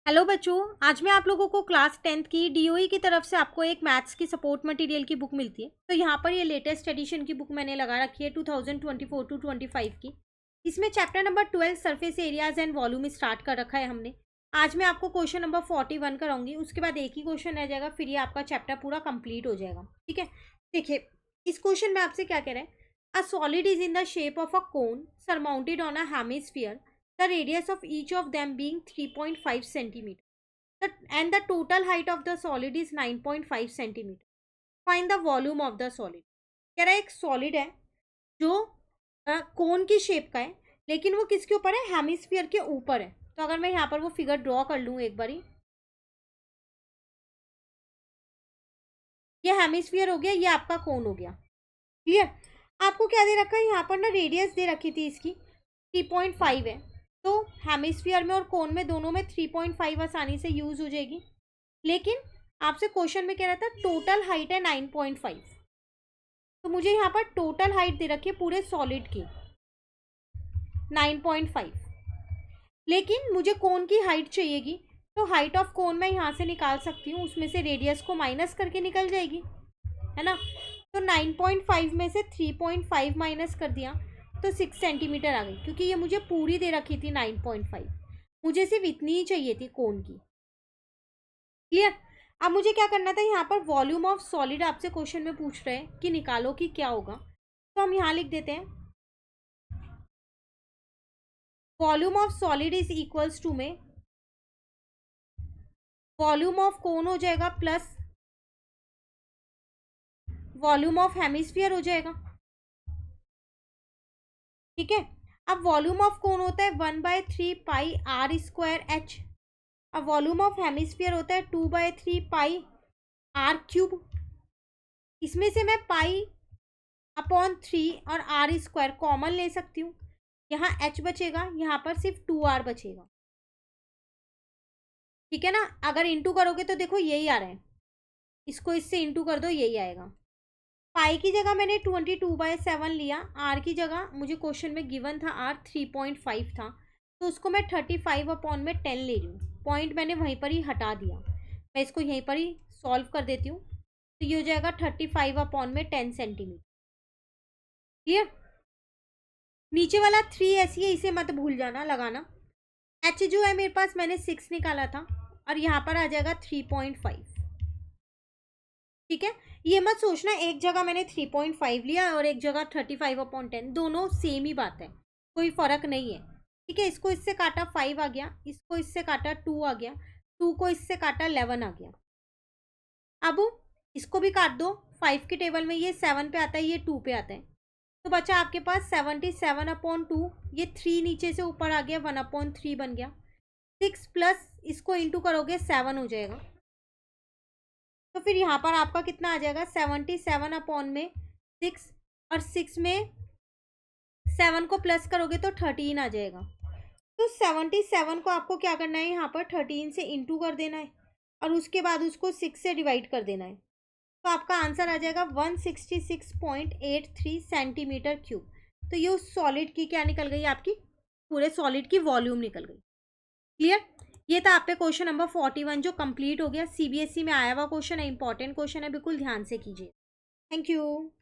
Hello बच्चों, आज मैं आप लोगों को क्लास 10th की डीओई की तरफ से आपको एक मैथ्स की सपोर्ट मटेरियल की बुक मिलती है। तो यहाँ पर ये लेटेस्ट एडिशन की बुक मैंने लगा रखी है 2024 टू 25 की। इसमें chapter number 12 surface areas and volume start कर रखा है हमने। आज मैं आपको क्वेश्चन नंबर 41 कराऊंगी, उसके बाद एक ही क्वेश्चन रह जाएगा, फिर ये आपका चैप्टर पूरा कंप्लीट हो जाएगा। ठीक है, देखिए इस क्वेश्चन में आपसे क्या कह रहा है। A solid is in the shape of a cone surmounted on a hemisphere, the radius of each of them being 3.5 centimeter. And the total height of the solid is 9.5 centimeter. Find the volume of the solid. कह रहा है एक solid है जो कोन की shape का है, लेकिन वो किसके ऊपर है, हेमिस्फीयर के ऊपर है। तो अगर मैं यहाँ पर वो फिगर ड्रॉ कर लूँ एक बारी, ये हेमिस्फीयर हो गया, ये आपका कोन हो गया। क्लियर। आपको क्या दे रखा है यहाँ पर ना, रेडियस दे रखी थी इसकी 3.5 है। तो हेमिस्फीयर में और कोन में दोनों में 3.5 आसानी से यूज हो जाएगी। लेकिन आपसे क्वेश्चन में कह रहा था टोटल हाइट है 9.5। तो मुझे यहाँ पर टोटल हाइट दे रखी है पूरे सॉलिड की 9.5, लेकिन मुझे कोन की हाइट चाहिएगी। तो हाइट ऑफ कोन मैं यहाँ से निकाल सकती हूँ, उसमें से रेडियस को माइनस करके निकल जाएगी, है ना। तो 9.5 में से 3.5 माइनस कर दिया तो 6 सेंटीमीटर आ गई, क्योंकि ये मुझे पूरी दे रखी थी 9.5, मुझे सिर्फ इतनी ही चाहिए थी कोन की। क्लियर। अब मुझे क्या करना था, यहाँ पर वॉल्यूम ऑफ सॉलिड आपसे क्वेश्चन में पूछ रहे हैं कि निकालो कि क्या होगा। तो हम यहाँ लिख देते हैं volume of solid is equals to में वॉल्यूम ऑफ कोन हो जाएगा प्लस वॉल्यूम ऑफ हेमिस्फीयर हो जाएगा। ठीक है। अब वॉल्यूम ऑफ कोन होता है 1/3 पाई r² h। अब वॉल्यूम ऑफ हेमिस्फीयर होता है 2/3 पाई r³ इसमें से मैं पाई/3 और r² कॉमन ले सकती हूँ। यहाँ h बचेगा, यहाँ पर सिर्फ 2r बचेगा। ठीक है ना। अगर इंटू करोगे तो देखो यही आ रहा है, इसको इससे इंटू कर दो, यही आएगा। पाई की जगह मैंने 22/7 लिया, आर की जगह मुझे क्वेश्चन में गिवन था आर 3.5 था, तो उसको मैं 35/10 ले रही हूँ। पॉइंट मैंने वहीं पर ही हटा दिया, मैं इसको यहीं पर ही सॉल्व कर देती हूँ। तो ये हो जाएगा 35/10 सेंटीमीटर। क्लियर। नीचे वाला 3 ऐसी है, इसे मत भूल जाना लगाना। एच जो है मेरे पास मैंने 6 निकाला था, और यहाँ पर आ जाएगा 3.5। ठीक है। ये मत सोचना एक जगह मैंने 3.5 लिया और एक जगह 35/10, दोनों सेम ही बात है, कोई फर्क नहीं है। ठीक है। इसको इससे काटा 5 आ गया, इसको इससे काटा 2 आ गया, 2 को इससे काटा 11 आ गया। अब इसको भी काट दो, 5 के टेबल में ये 7 पे आता है, ये 2 पे आता है, तो बचा आपके पास 77/2। ये 3 नीचे से ऊपर आ गया, 1/3 बन गया। 6 प्लस इसको इंटू करोगे 7 हो जाएगा। तो फिर यहाँ पर आपका कितना आ जाएगा, 77/6, और 6 में 7 को प्लस करोगे तो 13 आ जाएगा। तो 77 को आपको क्या करना है, यहाँ पर 13 से इंटू कर देना है, और उसके बाद उसको 6 से डिवाइड कर देना है। तो आपका आंसर आ जाएगा 166.83 सेंटीमीटर क्यूब। तो ये उस सॉलिड की क्या निकल गई, आपकी पूरे सॉलिड की वॉल्यूम निकल गई। क्लियर। ये था आप पे क्वेश्चन नंबर 41 जो कंप्लीट हो गया। सीबीएसई में आया हुआ क्वेश्चन है, इंपॉर्टेंट क्वेश्चन है, बिल्कुल ध्यान से कीजिए। Thank you.